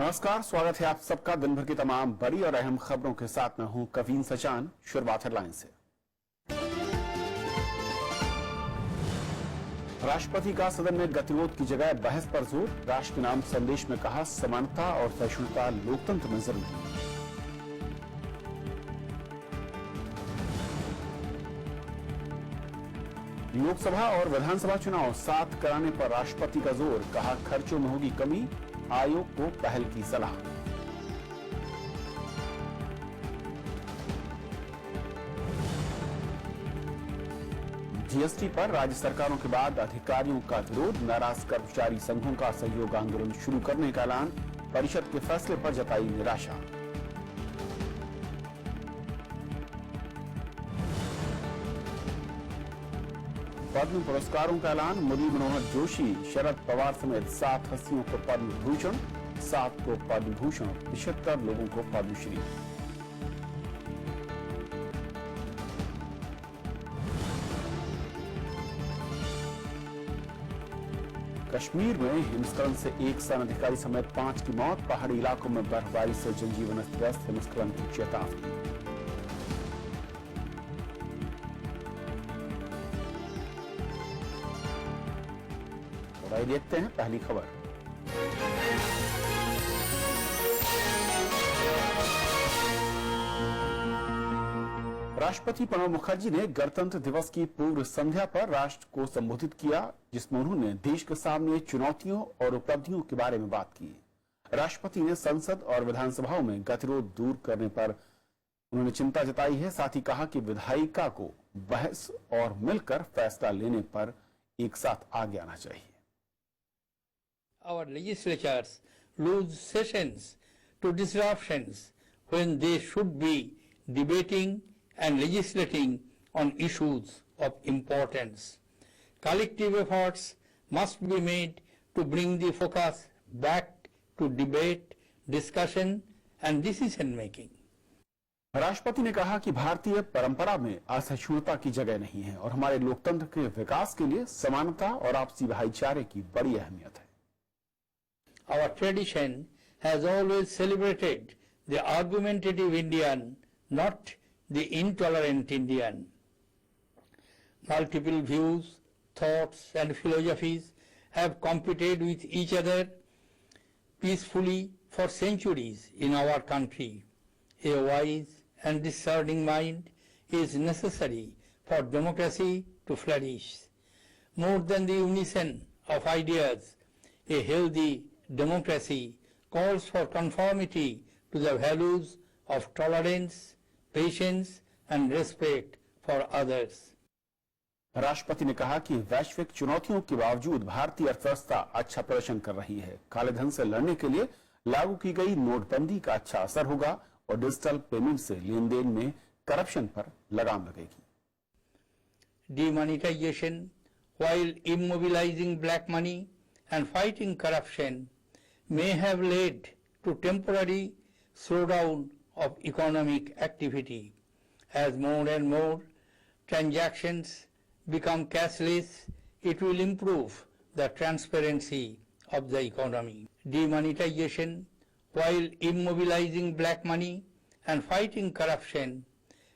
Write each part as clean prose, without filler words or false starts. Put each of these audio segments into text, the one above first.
नमस्कार, स्वागत है आप सबका दिन भर की तमाम बड़ी और अहम खबरों के साथ। मैं हूं कवीन सचान। शुरुआत हेडलाइन से। राष्ट्रपति का सदन में गतिरोध की जगह बहस पर जोर। राष्ट्र के नाम संदेश में कहा, समानता और सहिष्णुता लोकतंत्र में जरूरी। लोकसभा और विधानसभा चुनाव 7 कराने पर राष्ट्रपति का जोर। कहा, खर्चों में होगी कमी, आयोग को पहल की सलाह। जीएसटी पर राज्य सरकारों के बाद अधिकारियों का विरोध। नाराज कर्मचारी संघों का सहयोग आंदोलन शुरू करने का ऐलान। परिषद के फैसले पर जताई निराशा। पद्म पुरस्कारों का ऐलान। मुरली मनोहर जोशी, शरद पवार समेत 7 हस्तियों को पद्म भूषण, 7 को पद्म भूषण, 75 लोगों को पद्मश्री। कश्मीर में हिमस्खलन से एक सेना अधिकारी समेत 5 की मौत। पहाड़ी इलाकों में बर्फबारी से जनजीवन अस्त व्यस्त। हिमस्खलन की चेतावनी। और देखते हैं पहली खबर। राष्ट्रपति प्रणब मुखर्जी ने गणतंत्र दिवस की पूर्व संध्या पर राष्ट्र को संबोधित किया, जिसमें उन्होंने देश के सामने चुनौतियों और उपलब्धियों के बारे में बात की। राष्ट्रपति ने संसद और विधानसभाओं में गतिरोध दूर करने पर उन्होंने चिंता जताई है। साथ ही कहा कि विधायिका को बहस और मिलकर फैसला लेने पर एक साथ आगे आना चाहिए। Our legislatures lose sessions to disruptions when they should be debating and legislating on issues of importance. Collective efforts must be made to bring the focus back to debate, discussion and decision making. राष्ट्रपति ने कहा कि भारतीय परंपरा में असहिष्णुता की जगह नहीं है और हमारे लोकतंत्र के विकास के लिए समानता और आपसी भाईचारे की बड़ी अहमियत है। Our tradition has always celebrated the argumentative Indian, not the intolerant Indian. Multiple views, thoughts and philosophies have competed with each other peacefully for centuries in our country. A wise and discerning mind is necessary for democracy to flourish. More than the unison of ideas, a healthy democracy calls for conformity to the values of tolerance, patience and respect for others. राष्ट्रपति ने कहा कि वैश्विक चुनौतियों के बावजूद भारतीय अर्थव्यवस्था अच्छा प्रदर्शन कर रही है। काले धन से लड़ने के लिए लागू की गई नोटबंदी का अच्छा असर होगा और डिजिटल पेमेंट से लेन देन में करप्शन पर लगाम लगेगी। Demonetization, while immobilizing black money and fighting corruption, may have led to temporary slowdown of economic activity. As more and more transactions become cashless, it will improve the transparency of the economy. Demonetization, while immobilizing black money and fighting corruption,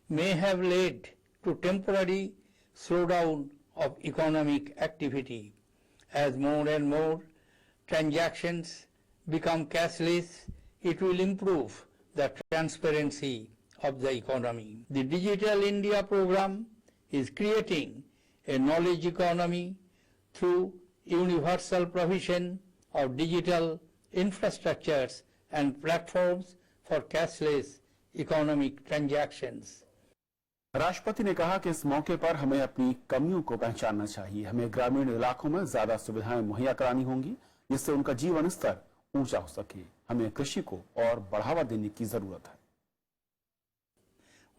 may have led to temporary slowdown of economic activity. As more and more transactions become cashless, it will improve the transparency of the economy. The Digital India program is creating a knowledge economy through universal provision of digital infrastructures and platforms for cashless economic transactions. राष्ट्रपति ने कहा कि इस मौके पर हमें अपनी कमियों को पहचानना चाहिए। हमें ग्रामीण इलाकों में ज्यादा सुविधाएं मुहैया करानी होंगी, जिससे उनका जीवन स्तर ऊंचा हो सके। हमें कृषि को और बढ़ावा देने की जरूरत है।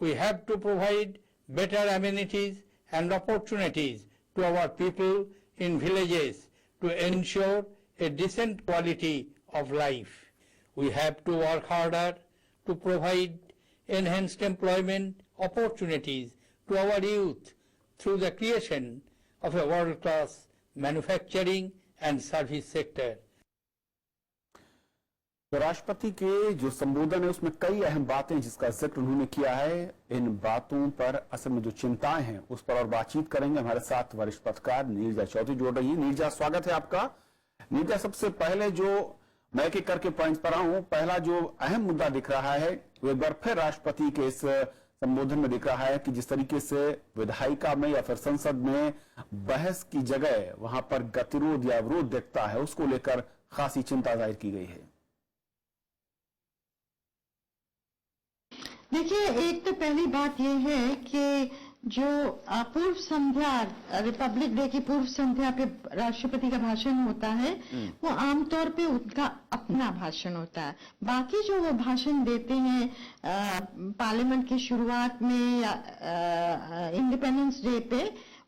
We have to provide better amenities and opportunities to our people in villages to ensure a decent quality of life. We have to work harder to provide enhanced employment opportunities to our youth through the creation of a world-class manufacturing and service sector. तो राष्ट्रपति के जो संबोधन है उसमें कई अहम बातें जिसका जिक्र उन्होंने किया है। इन बातों पर असल में जो चिंताएं हैं उस पर और बातचीत करेंगे। हमारे साथ वरिष्ठ पत्रकार नीरजा चौधरी जुड़ रही है। नीरजा, स्वागत है आपका। नीरजा, सबसे पहले जो मैं एक एक करके पॉइंट पर आऊं, पहला जो अहम मुद्दा दिख रहा है वो एक बार फिर राष्ट्रपति के इस संबोधन में दिख रहा है कि जिस तरीके से विधायिका में या फिर संसद में बहस की जगह वहां पर गतिरोध या अवरोध दिखता है, उसको लेकर खासी चिंता जाहिर की गई है। देखिए, एक तो पहली बात यह है कि जो पूर्व संध्या, रिपब्लिक डे की पूर्व संध्या पे राष्ट्रपति का भाषण होता है, वो आमतौर पे उनका अपना भाषण होता है। बाकी जो वो भाषण देते हैं पार्लियामेंट की शुरुआत में या इंडिपेंडेंस डे पे,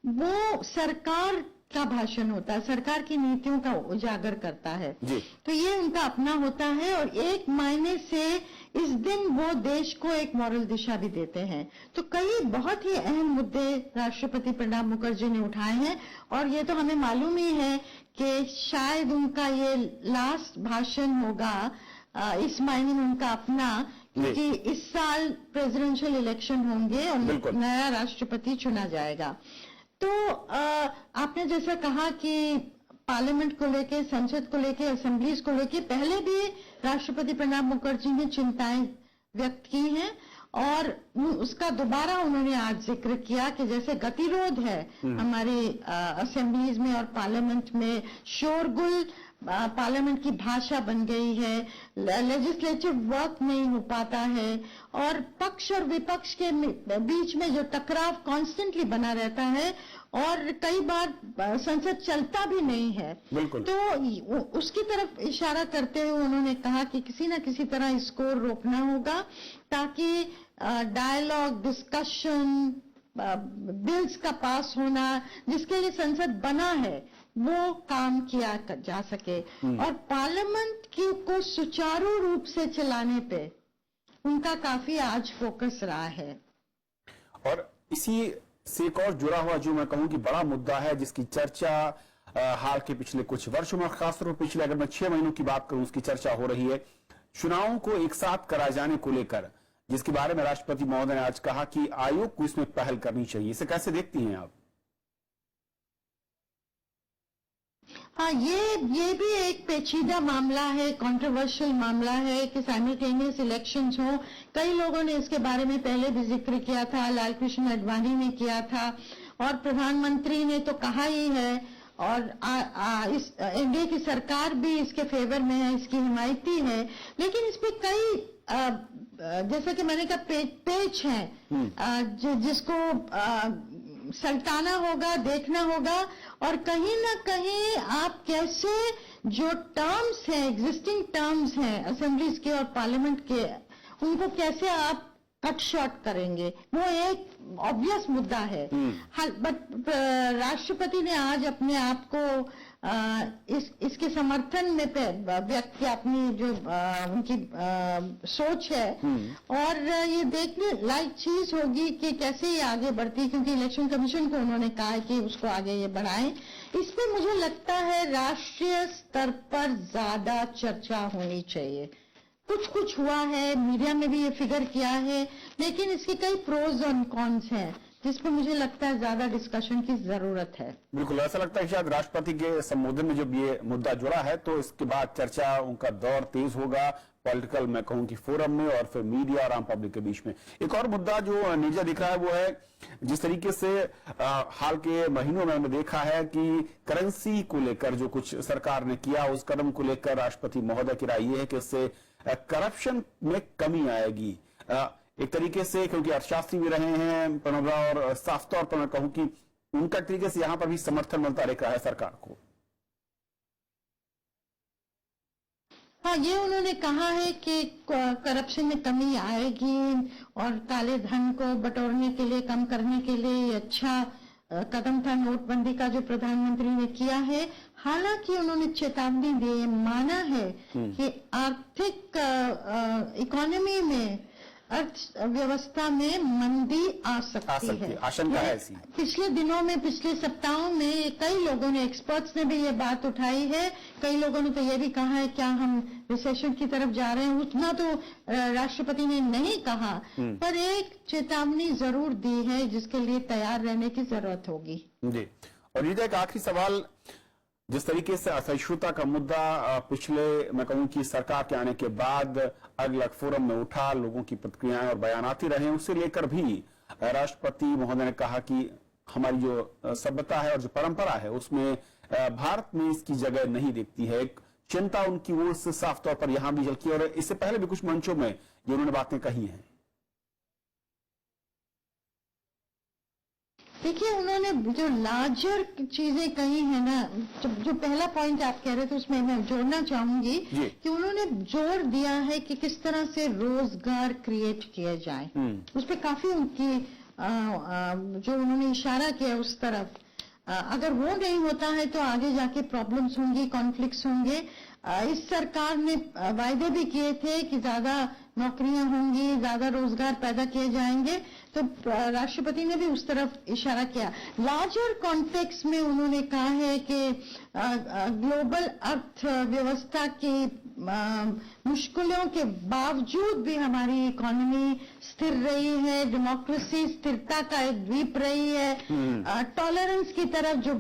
वो सरकार का भाषण होता है, सरकार की नीतियों का उजागर करता है जी। तो ये उनका अपना होता है और एक मायने से इस दिन वो देश को एक मॉरल दिशा भी देते हैं। तो कई बहुत ही अहम मुद्दे राष्ट्रपति प्रणब मुखर्जी ने उठाए हैं और ये तो हमें मालूम ही है कि शायद उनका ये लास्ट भाषण होगा इस मायने में उनका अपना, क्योंकि इस साल प्रेसिडेंशियल इलेक्शन होंगे और नया राष्ट्रपति चुना जाएगा। तो आपने जैसा कहा कि पार्लियामेंट को लेके, संसद को लेके, असेंबलीज को लेके पहले भी राष्ट्रपति प्रणब मुखर्जी ने चिंताएं व्यक्त की हैं और उसका दोबारा उन्होंने आज जिक्र किया कि जैसे गतिरोध है हमारी असेंबलीज में और पार्लियामेंट में, शोरगुल पार्लियामेंट की भाषा बन गई है, लेजिस्लेटिव वर्क नहीं हो पाता है और पक्ष और विपक्ष के बीच में जो टकराव कॉन्स्टेंटली बना रहता है और कई बार संसद चलता भी नहीं है। तो उसकी तरफ इशारा करते हुए उन्होंने कहा कि किसी न किसी तरह इसको रोकना होगा ताकि डायलॉग, डिस्कशन, बिल्स का पास होना जिसके लिए संसद बना है वो काम किया जा सके और पार्लियामेंट को सुचारू रूप से चलाने पे उनका काफी आज फोकस रहा है। और इसी से एक और जुड़ा हुआ जो मैं कहूं कि बड़ा मुद्दा है जिसकी चर्चा हाल के पिछले कुछ वर्षों में, खासतौर पर पिछले अगर मैं 6 महीनों की बात करूं उसकी चर्चा हो रही है, चुनावों को एक साथ कराए जाने को लेकर, जिसके बारे में राष्ट्रपति महोदय ने आज कहा कि आयोग को इसमें पहल करनी चाहिए। इसे कैसे देखती हैं आप? हाँ, ये भी एक पेचीदा मामला है, कंट्रोवर्शियल मामला है कि साइमल्टेनियस इलेक्शंस हो। कई लोगों ने इसके बारे में पहले भी जिक्र किया था, लालकृष्ण आडवाणी ने किया था और प्रधानमंत्री ने तो कहा ही है और इस एनडीए की सरकार भी इसके फेवर में है, इसकी हिमायती है। लेकिन इस पे कई जैसे कि मैंने कहा पेच है जिसको सल्टाना होगा, देखना होगा और कहीं ना कहीं आप कैसे जो टर्म्स हैं, एग्जिस्टिंग टर्म्स हैं असेंबलीज के और पार्लियामेंट के, उनको कैसे आप कट शॉर्ट करेंगे, वो एक ऑब्वियस मुद्दा है। बट राष्ट्रपति ने आज अपने आप को इसके समर्थन में व्यक्त किया, अपनी जो उनकी सोच है और ये देखने लायक चीज होगी कि कैसे ये आगे बढ़ती, क्योंकि इलेक्शन कमीशन को उन्होंने कहा है कि उसको आगे ये बढ़ाएं। इसमें मुझे लगता है राष्ट्रीय स्तर पर ज्यादा चर्चा होनी चाहिए। कुछ हुआ है, मीडिया में भी ये फिगर किया है, लेकिन इसके कई प्रोज और कॉन्स हैं जिसपे मुझे लगता है ज्यादा डिस्कशन की जरूरत है। बिल्कुल, ऐसा लगता है शायद राष्ट्रपति के संबोधन में जब ये मुद्दा जुड़ा है तो इसके बाद चर्चा, उनका दौर तेज होगा पॉलिटिकल, मैं कहूं कि फोरम में और फिर मीडिया और आम पब्लिक के बीच में। एक और मुद्दा जो नीरजा दिख रहा है वो है जिस तरीके से हाल के महीनों में हमने देखा है कि करेंसी को लेकर जो कुछ सरकार ने किया, उस कदम को लेकर राष्ट्रपति महोदय की राय ये है कि इससे करप्शन में कमी आएगी। एक तरीके से, क्योंकि अर्थशास्त्री भी रहे हैं प्रणब राव, और साफ तौर पर मैं कहूं कि उनका तरीके से यहां पर भी समर्थन मिलता रहा है सरकार को। हाँ, ये उन्होंने कहा है कि करप्शन में कमी आएगी और काले धन को बटोरने के लिए, कम करने के लिए अच्छा कदम था नोटबंदी का जो प्रधानमंत्री ने किया है। हालांकि उन्होंने चेतावनी दी, माना है कि आर्थिक इकोनॉमी में अर्थव्यवस्था में मंदी आ सकती है। आशंका है ऐसी। पिछले दिनों में, पिछले सप्ताहों में कई लोगों ने, एक्सपर्ट्स ने भी ये बात उठाई है। कई लोगों ने तो ये भी कहा है क्या हम रिसेशन की तरफ जा रहे हैं। उतना तो राष्ट्रपति ने नहीं कहा, पर एक चेतावनी जरूर दी है जिसके लिए तैयार रहने की जरूरत होगी। जी, और ये एक आखिरी सवाल, जिस तरीके से असहिष्णुता का मुद्दा पिछले, मैं कहूं कि सरकार के आने के बाद अलग अलग फोरम में उठा, लोगों की प्रतिक्रियाएं और बयान आती रहे, उसे लेकर भी राष्ट्रपति महोदय ने कहा कि हमारी जो सभ्यता है और जो परंपरा है उसमें भारत में इसकी जगह नहीं दिखती है। एक चिंता उनकी ओर से साफ तौर पर यहां भी झलकी, और इससे पहले भी कुछ मंचों में ये उन्होंने बातें कही हैं। देखिए, उन्होंने जो लार्जर चीजें कही है ना, जो पहला पॉइंट आप कह रहे थे उसमें मैं जोड़ना चाहूंगी कि उन्होंने जोर दिया है कि किस तरह से रोजगार क्रिएट किया जाए। उस पर काफी उनकी जो उन्होंने इशारा किया उस तरफ, अगर वो नहीं होता है तो आगे जाके प्रॉब्लम्स होंगी, कॉन्फ्लिक्ट्स होंगे। इस सरकार ने वायदे भी किए थे कि ज्यादा नौकरियां होंगी, ज्यादा रोजगार पैदा किए जाएंगे, तो राष्ट्रपति ने भी उस तरफ इशारा किया। लार्जर कॉन्टेक्स्ट में उन्होंने कहा है कि ग्लोबल अर्थव्यवस्था की मुश्किलों के बावजूद भी हमारी इकोनॉमी स्थिर रही है, डेमोक्रेसी स्थिरता का एक द्वीप रही है। टॉलरेंस की तरफ जो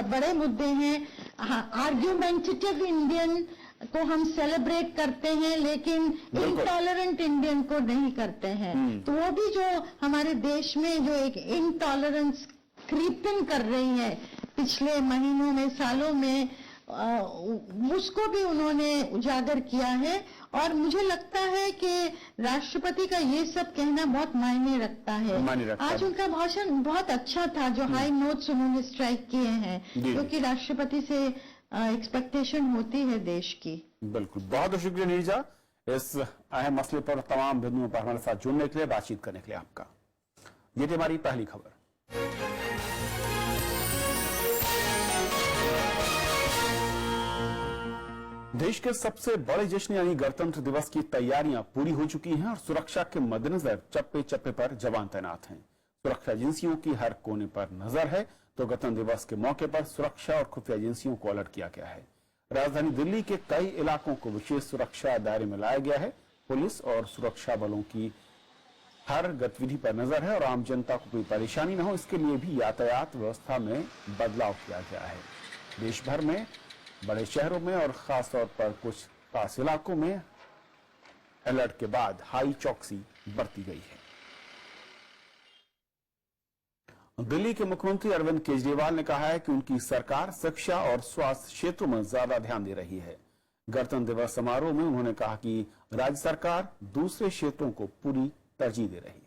बड़े मुद्दे हैं, आर्ग्यूमेंटेटिव इंडियन को हम सेलिब्रेट करते हैं लेकिन इनटॉलरेंट इंडियन को नहीं करते हैं। तो वो भी जो हमारे देश में जो एक इनटॉलरेंस क्रीपिंग कर रही है पिछले महीनों में, सालों में, उसको भी उन्होंने उजागर किया है। और मुझे लगता है कि राष्ट्रपति का ये सब कहना बहुत मायने रखता है। आज उनका भाषण बहुत अच्छा था, जो हाई नोट्स उन्होंने स्ट्राइक किए हैं, क्योंकि राष्ट्रपति से एक्सपेक्टेशन होती है देश की। बिल्कुल, बहुत बहुत शुक्रिया नीरजा, इस अहम मसले पर तमाम बिंदुओं पर हमारे साथ जुड़ने के लिए, बातचीत करने के लिए आपका। ये थी हमारी पहली खबर। देश के सबसे बड़े जश्न यानी गणतंत्र दिवस की तैयारियां पूरी हो चुकी हैं और सुरक्षा के मद्देनजर चप्पे चप्पे पर जवान तैनात हैं। सुरक्षा एजेंसियों की हर कोने पर नजर है, तो गणतंत्र दिवस के मौके पर सुरक्षा और खुफिया एजेंसियों को अलर्ट किया गया है। राजधानी दिल्ली के कई इलाकों को विशेष सुरक्षा दायरे में लाया गया है। पुलिस और सुरक्षा बलों की हर गतिविधि पर नजर है और आम जनता को कोई परेशानी न हो, इसके लिए भी यातायात व्यवस्था में बदलाव किया गया है। देश भर में बड़े शहरों में और खास तौर पर कुछ खास इलाकों में अलर्ट के बाद हाई चौकसी बरती गई है। दिल्ली के मुख्यमंत्री अरविंद केजरीवाल ने कहा है कि उनकी सरकार शिक्षा और स्वास्थ्य क्षेत्रों में ज्यादा ध्यान दे रही है। गणतंत्र दिवस समारोह में उन्होंने कहा कि राज्य सरकार दूसरे क्षेत्रों को पूरी तरजीह दे रही है।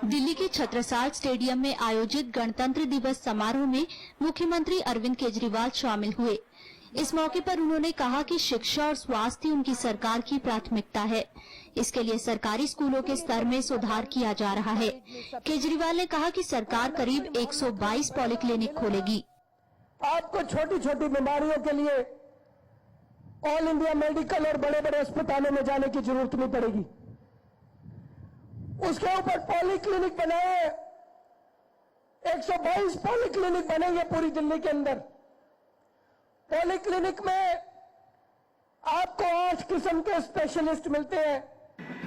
दिल्ली के छत्रसाल स्टेडियम में आयोजित गणतंत्र दिवस समारोह में मुख्यमंत्री अरविंद केजरीवाल शामिल हुए। इस मौके पर उन्होंने कहा कि शिक्षा और स्वास्थ्य उनकी सरकार की प्राथमिकता है। इसके लिए सरकारी स्कूलों के स्तर में सुधार किया जा रहा है। केजरीवाल ने कहा कि सरकार करीब 122 पॉलीक्लिनिक खोलेगी। आपको छोटी छोटी बीमारियों के लिए ऑल इंडिया मेडिकल और बड़े बड़े अस्पतालों में जाने की जरूरत नहीं पड़ेगी। उसके ऊपर पॉलीक्लिनिक बनाए, 122 पॉलीक्लिनिक बनेंगे पूरी दिल्ली के अंदर। पॉलीक्लिनिक में आपको 8 किस्म के स्पेशलिस्ट मिलते हैं।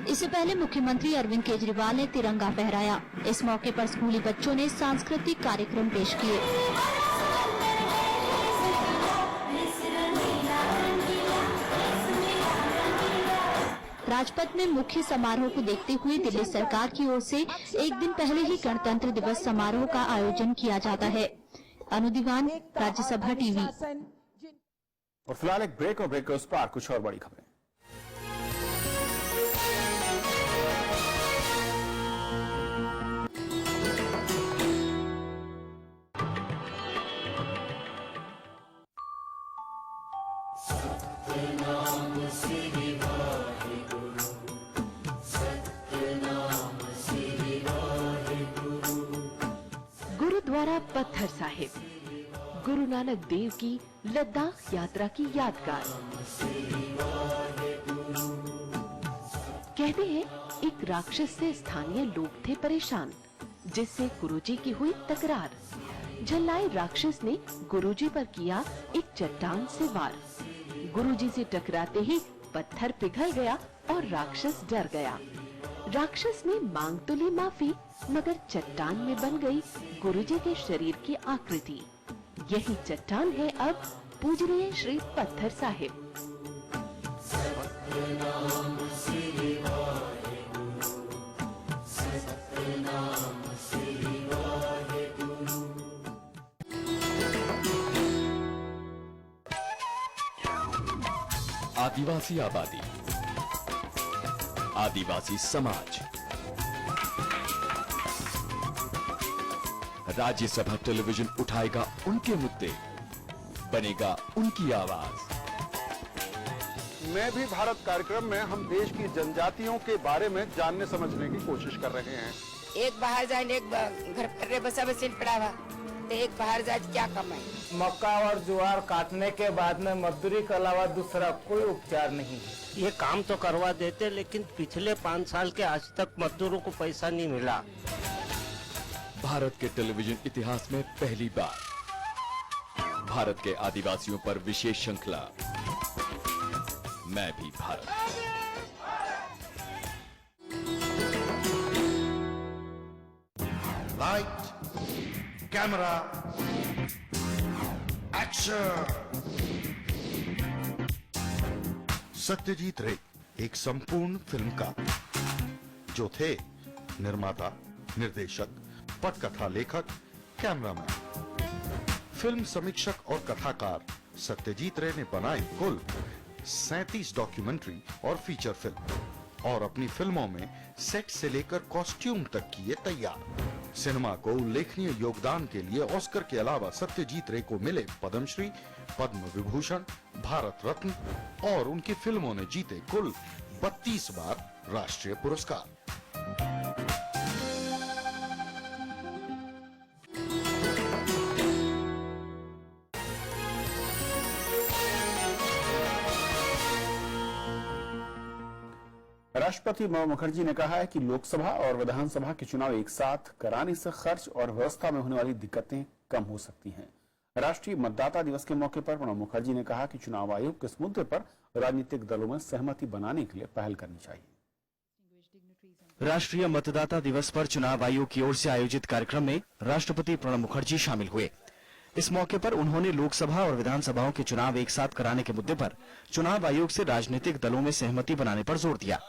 इससे पहले मुख्यमंत्री अरविंद केजरीवाल ने तिरंगा फहराया। इस मौके पर स्कूली बच्चों ने सांस्कृतिक कार्यक्रम पेश किए। राजपथ में मुख्य समारोह को देखते हुए दिल्ली सरकार की ओर से एक दिन पहले ही गणतंत्र दिवस समारोह का आयोजन किया जाता है। अनु दीवान, राज्यसभा टीवी। और फिलहाल एक ब्रेक, और ब्रेक के उस पार कुछ और बड़ी खबरें। गुरुद्वारा पत्थर साहिब, गुरु नानक देव की लद्दाख यात्रा की यादगार। कहते हैं एक राक्षस से स्थानीय लोग थे परेशान, जिससे गुरुजी की हुई तकरार। झल्लाए राक्षस ने गुरुजी पर किया एक चट्टान से वार। गुरुजी से टकराते ही पत्थर पिघल गया और राक्षस डर गया। राक्षस ने मांग तो ली माफी, मगर चट्टान में बन गई गुरुजी के शरीर की आकृति। यही चट्टान है अब पूजनीय श्री पत्थर साहिब। आदिवासी आबादी, आदिवासी समाज। राज्यसभा टेलीविजन उठाएगा उनके मुद्दे, बनेगा उनकी आवाज। मैं भी भारत कार्यक्रम में हम देश की जनजातियों के बारे में जानने समझने की कोशिश कर रहे हैं। एक बाहर जाए, एक घर पर बसा बसील पड़ा हुआ, तो एक बाहर जाए क्या कमाए। मक्का और ज्वार काटने के बाद में मजदूरी के अलावा दूसरा कोई उपचार नहीं है। ये काम तो करवा देते, लेकिन पिछले 5 साल के आज तक मजदूरों को पैसा नहीं मिला। भारत के टेलीविजन इतिहास में पहली बार भारत के आदिवासियों पर विशेष श्रृंखला मैं भी Bharat. Light, camera, action. Satyajit रे एक संपूर्ण फिल्मकार जो थे निर्माता, निर्देशक, पटकथा लेखक, कैमरामैन, फिल्म समीक्षक और कथाकार। सत्यजीत रे ने बनाई कुल 37 डॉक्यूमेंट्री और फीचर फिल्म और अपनी फिल्मों में सेट से लेकर कॉस्ट्यूम तक किए तैयार। सिनेमा को उल्लेखनीय योगदान के लिए ऑस्कर के अलावा सत्यजीत रे को मिले पद्मश्री, पद्म विभूषण, भारत रत्न और उनकी फिल्मों ने जीते कुल 32 बार राष्ट्रीय पुरस्कार। राष्ट्रपति प्रणब मुखर्जी ने कहा है कि लोकसभा और विधानसभा के चुनाव एक साथ कराने से खर्च और व्यवस्था में होने वाली दिक्कतें कम हो सकती हैं। राष्ट्रीय मतदाता दिवस के मौके पर प्रणब मुखर्जी ने कहा कि चुनाव आयोग के इस मुद्दे पर राजनीतिक दलों में सहमति बनाने के लिए पहल करनी चाहिए। राष्ट्रीय मतदाता दिवस पर चुनाव आयोग की ओर से आयोजित कार्यक्रम में राष्ट्रपति प्रणब मुखर्जी शामिल हुए। इस मौके पर उन्होंने लोकसभा और विधानसभाओं के चुनाव एक साथ कराने के मुद्दे पर चुनाव आयोग से राजनीतिक दलों में सहमति बनाने पर जोर दिया।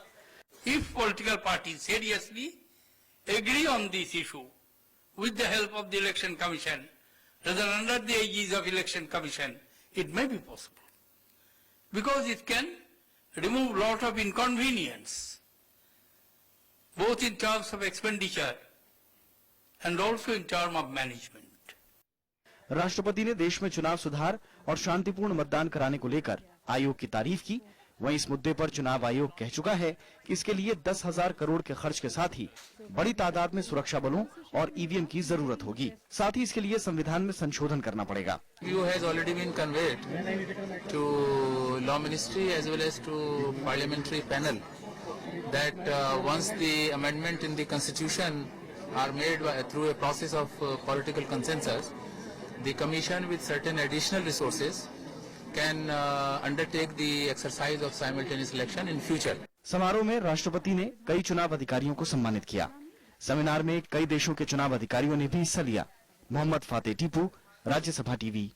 If political parties seriously agree on this issue with the help of the Election Commission, rather under the aegis of Election Commission, it may be possible. Because it can remove a lot of inconvenience, both in terms of expenditure and also in terms of management. राष्ट्रपति ने देश में चुनाव सुधार और शांतिपूर्ण मतदान कराने को लेकर आयोग की तारीफ की। वहीं इस मुद्दे पर चुनाव आयोग कह चुका है कि इसके लिए 10,000 करोड़ के खर्च के साथ ही बड़ी तादाद में सुरक्षा बलों और ईवीएम की जरूरत होगी। साथ ही इसके लिए संविधान में संशोधन करना पड़ेगा। View has already been conveyed to Law Ministry as well as to Parliamentary panel that once the amendment in the Constitution are made through a process of political consensus, the Commission with certain additional resources can undertake the exercise of simultaneous election in future. समारोह में राष्ट्रपति ने कई चुनाव अधिकारियों को सम्मानित किया। सेमिनार में कई देशों के चुनाव अधिकारियों ने भी हिस्सा लिया। मोहम्मद फातेह टीपू, राज्यसभा टीवी।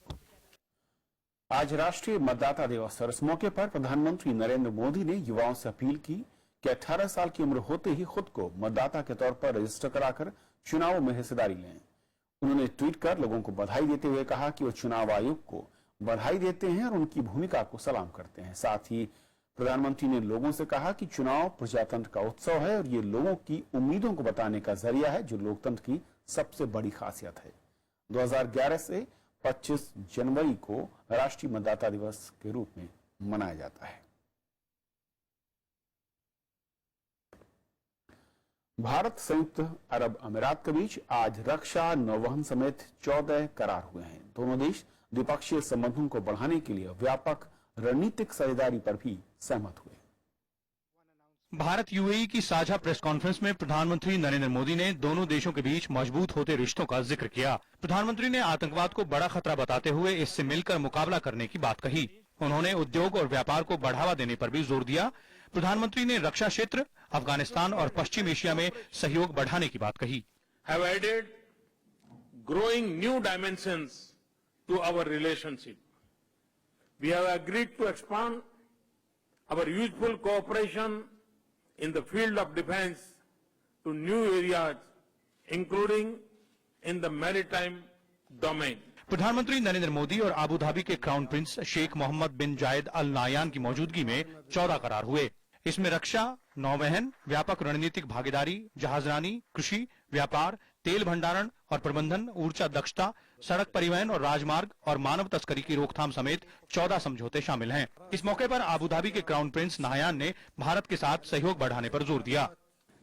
आज राष्ट्रीय मतदाता दिवस और इस मौके पर प्रधानमंत्री नरेंद्र मोदी ने युवाओं से अपील की कि 18 साल की उम्र होते ही खुद को मतदाता के तौर पर रजिस्टर कराकर चुनाव में हिस्सेदारी लें। उन्होंने ट्वीट कर लोगों को बधाई देते हुए कहा कि वो चुनाव आयोग को बधाई देते हैं और उनकी भूमिका को सलाम करते हैं। साथ ही प्रधानमंत्री ने लोगों से कहा कि चुनाव प्रजातंत्र का उत्सव है और ये लोगों की उम्मीदों को बताने का जरिया है, जो लोकतंत्र की सबसे बड़ी खासियत है। 2011 से 25 जनवरी को राष्ट्रीय मतदाता दिवस के रूप में मनाया जाता है। भारत संयुक्त अरब अमीरात के बीच आज रक्षा, नौवहन समेत 14 करार हुए हैं। दोनों देश द्विपक्षीय संबंधों को बढ़ाने के लिए व्यापक रणनीतिक साझेदारी पर भी सहमत हुए। भारत यूएई की साझा प्रेस कॉन्फ्रेंस में प्रधानमंत्री नरेंद्र मोदी ने दोनों देशों के बीच मजबूत होते रिश्तों का जिक्र किया। प्रधानमंत्री ने आतंकवाद को बड़ा खतरा बताते हुए इससे मिलकर मुकाबला करने की बात कही। उन्होंने उद्योग और व्यापार को बढ़ावा देने पर भी जोर दिया। प्रधानमंत्री ने रक्षा क्षेत्र, अफगानिस्तान और पश्चिम एशिया में सहयोग बढ़ाने की बात कही। Have added growing new dimensions to our relationship. We have agreed to expand our useful cooperation in the field of defense to new areas, including in the maritime domain. प्रधानमंत्री नरेंद्र मोदी और अबू धाबी के crown prince Sheikh Mohammad बिन जायद अल नायान की मौजूदगी में 14 करार हुए। इसमें रक्षा, नौवहन, व्यापक रणनीतिक भागीदारी, जहाजरानी, कृषि, व्यापार, तेल भंडारण और प्रबंधन, ऊर्जा दक्षता, सड़क परिवहन और राजमार्ग और मानव तस्करी की रोकथाम समेत 14 समझौते शामिल हैं। इस मौके पर अबू धाबी के क्राउन प्रिंस नाहयान ने भारत के साथ सहयोग बढ़ाने पर जोर दिया।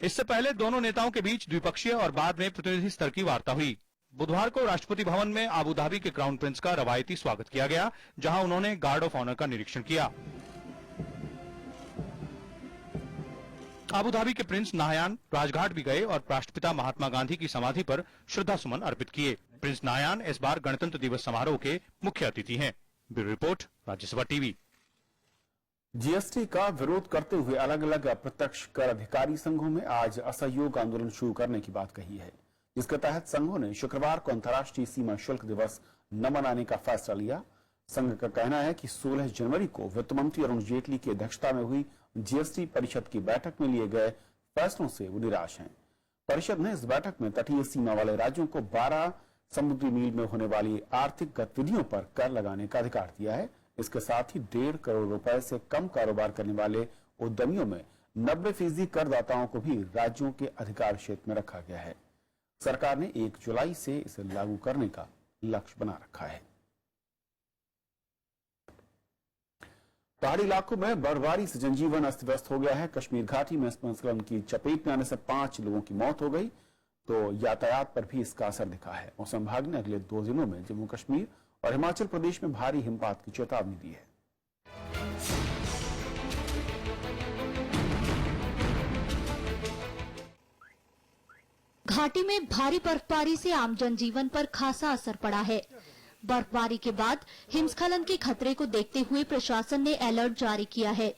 इससे पहले दोनों नेताओं के बीच द्विपक्षीय और बाद में प्रतिनिधि स्तर की वार्ता हुई। बुधवार को राष्ट्रपति भवन में अबू धाबी के क्राउन प्रिंस का रवायती स्वागत किया गया, जहां उन्होंने गार्ड ऑफ ऑनर का निरीक्षण किया। अबू धाबी के प्रिंस नाहयान राजघाट भी गए और राष्ट्रपिता महात्मा गांधी की समाधि पर श्रद्धा सुमन अर्पित किए। प्रिंस नाहयान इस बार गणतंत्र दिवस समारोह के मुख्य अतिथि हैं। Bureau report, Rajya Sabha TV. GST का विरोध करते हुए अलग अलग अप्रत्यक्ष कर अधिकारी संघों में आज असहयोग आंदोलन शुरू करने की बात कही है, जिसके तहत संघों ने शुक्रवार को अंतर्राष्ट्रीय सीमा शुल्क दिवस न मनाने का फैसला लिया। संघ का कहना है कि 16 जनवरी को वित्त मंत्री अरुण जेटली की अध्यक्षता में हुई जीएसटी परिषद की बैठक में लिए गए फैसलों से वो निराश हैं। परिषद ने इस बैठक में तटीय सीमा वाले राज्यों को 12 समुद्री मील में होने वाली आर्थिक गतिविधियों पर कर लगाने का अधिकार दिया है। इसके साथ ही 1.5 करोड़ रुपए से कम कारोबार करने वाले उद्यमियों में 90% करदाताओं को भी राज्यों के अधिकार क्षेत्र में रखा गया है। सरकार ने 1 जुलाई से इसे लागू करने का लक्ष्य बना रखा है। पहाड़ी इलाकों में बर्फबारी से जनजीवन अस्त व्यस्त हो गया है। कश्मीर घाटी में हिमस्खलन की चपेट में आने से 5 लोगों की मौत हो गई, तो यातायात पर भी इसका असर दिखा है। मौसम विभाग ने अगले 2 दिनों में जम्मू कश्मीर और हिमाचल प्रदेश में भारी हिमपात की चेतावनी दी है। घाटी में भारी बर्फबारी से आम जनजीवन पर खासा असर पड़ा है। बर्फबारी के बाद हिमस्खलन के खतरे को देखते हुए प्रशासन ने अलर्ट जारी किया है।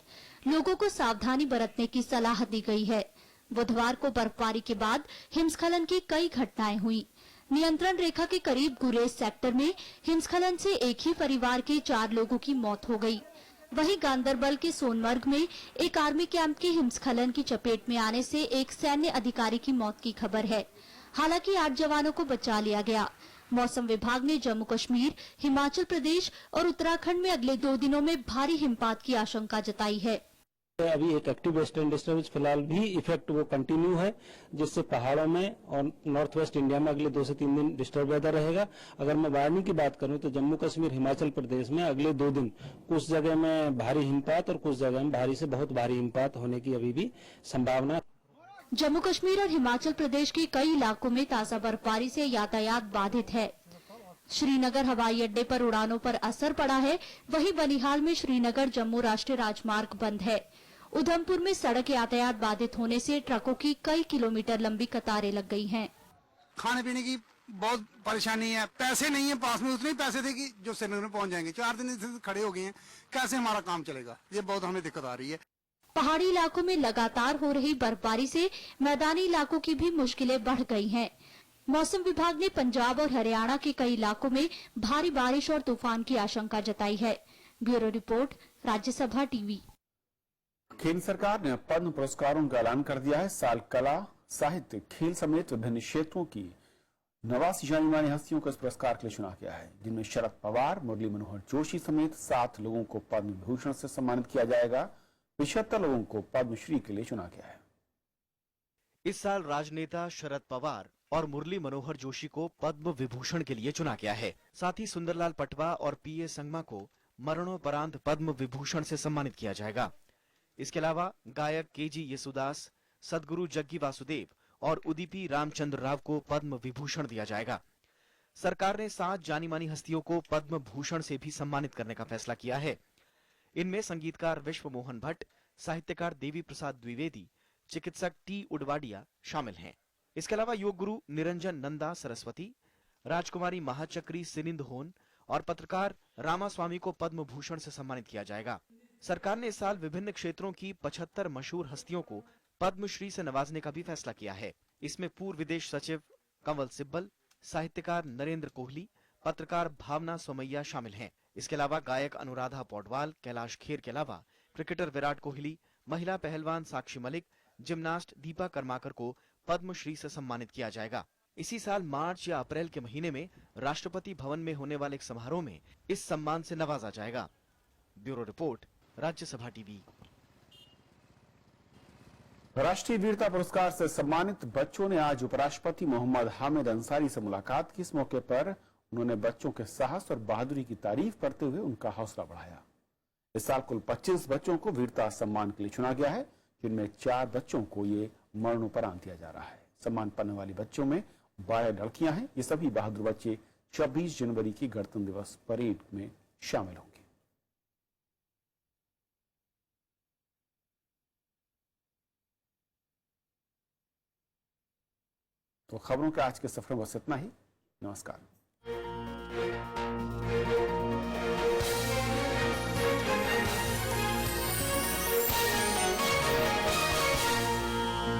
लोगों को सावधानी बरतने की सलाह दी गई है। बुधवार को बर्फबारी के बाद हिमस्खलन की कई घटनाएं हुई। नियंत्रण रेखा के करीब गुरेज सेक्टर में हिमस्खलन से एक ही परिवार के 4 लोगों की मौत हो गई। वहीं गांदरबल के सोनमर्ग में एक आर्मी कैंप के हिमस्खलन की चपेट में आने से एक सैन्य अधिकारी की मौत की खबर है। हालांकि 8 जवानों को बचा लिया गया। मौसम विभाग ने जम्मू कश्मीर, हिमाचल प्रदेश और उत्तराखंड में अगले 2 दिनों में भारी हिमपात की आशंका जताई है। अभी एक एक्टिव वेस्टर्न डिस्टर्बेंस फिलहाल भी इफेक्ट वो कंटिन्यू है, जिससे पहाड़ों में और नॉर्थ वेस्ट इंडिया में अगले 2 से 3 दिन डिस्टर्ब वेदर रहेगा। अगर मैं वार्निंग की बात करूं तो जम्मू कश्मीर, हिमाचल प्रदेश में अगले 2 दिन कुछ जगह में भारी हिमपात और कुछ जगह में भारी से बहुत भारी हिमपात होने की अभी भी संभावना। जम्मू कश्मीर और हिमाचल प्रदेश के कई इलाकों में ताजा बर्फबारी से यातायात बाधित है। श्रीनगर हवाई अड्डे पर उड़ानों पर असर पड़ा है। वहीं बनिहाल में श्रीनगर जम्मू राष्ट्रीय राजमार्ग बंद है। उधमपुर में सड़क यातायात बाधित होने से ट्रकों की कई किलोमीटर लंबी कतारें लग गई हैं। खाने पीने की बहुत परेशानी है, पैसे नहीं है पास में, उतने पैसे थे कि जो श्रीनगर में पहुंच जाएंगे। 4 दिन से खड़े हो गए हैं, कैसे हमारा काम चलेगा, ये बहुत हमें दिक्कत आ रही है। पहाड़ी इलाकों में लगातार हो रही बर्फबारी से मैदानी इलाकों की भी मुश्किलें बढ़ गई हैं। मौसम विभाग ने पंजाब और हरियाणा के कई इलाकों में भारी बारिश और तूफान की आशंका जताई है। Bureau report, Rajya Sabha TV. केंद्र सरकार ने पद्म पुरस्कारों का ऐलान कर दिया है। साल कला, साहित्य, खेल समेत विभिन्न क्षेत्रों की 89 जानी मानी हस्तियों को इस पुरस्कार के लिए चुना गया है, जिनमें शरद पवार, मुरली मनोहर जोशी समेत 7 लोगों को पद्म विभूषण से सम्मानित किया जाएगा। 75 लोगों को पद्मश्री के लिए चुना गया है। इस साल राजनेता शरद पवार और मुरली मनोहर जोशी को पद्म विभूषण के लिए चुना गया है। साथ ही सुंदरलाल पटवा और पीए संगमा को मरणोपरांत पद्म विभूषण से सम्मानित किया जाएगा। इसके अलावा गायक केजी येसुदास, सदगुरु जग्गी वासुदेव और उदीपी रामचंद्र राव को पद्म विभूषण दिया जाएगा। सरकार ने 7 जानी मानी हस्तियों को पद्म भूषण से भी सम्मानित करने का फैसला किया है। इनमें संगीतकार विश्व मोहन भट्ट, साहित्यकार देवी प्रसाद द्विवेदी, चिकित्सक टी उडवाडिया शामिल हैं। इसके अलावा योग गुरु निरंजन नंदा सरस्वती, राजकुमारी महाचक्री सिनिंद होन और पत्रकार रामास्वामी को पद्म भूषण से सम्मानित किया जाएगा। सरकार ने इस साल विभिन्न क्षेत्रों की 75 मशहूर हस्तियों को पद्मश्री से नवाजने का भी फैसला किया है। इसमें पूर्व विदेश सचिव कंवल सिब्बल, साहित्यकार नरेंद्र कोहली, पत्रकार भावना सोमैया शामिल हैं। इसके अलावा गायक अनुराधा पौडवाल, कैलाश खेर के अलावा क्रिकेटर विराट कोहली, महिला पहलवान साक्षी मलिक, जिम्नास्ट दीपा कर्माकर को पद्मश्री से सम्मानित किया जाएगा। इसी साल मार्च या अप्रैल के महीने में राष्ट्रपति भवन में होने वाले एक समारोह में इस सम्मान से नवाजा जाएगा। Bureau report, Rajya Sabha TV. राष्ट्रीय वीरता पुरस्कार से सम्मानित बच्चों ने आज उपराष्ट्रपति मोहम्मद हामिद अंसारी से मुलाकात की। इस मौके पर उन्होंने बच्चों के साहस और बहादुरी की तारीफ करते हुए उनका हौसला बढ़ाया। इस साल कुल 25 बच्चों को वीरता सम्मान के लिए चुना गया है, जिनमें 4 बच्चों को ये मरणोपरांत दिया जा रहा है। सम्मान पाने वाली बच्चों में 12 लड़कियां हैं। ये सभी बहादुर बच्चे 26 जनवरी की गणतंत्र दिवस परेड में शामिल होंगे। तो खबरों के आज के सफर में बस इतना ही। नमस्कार।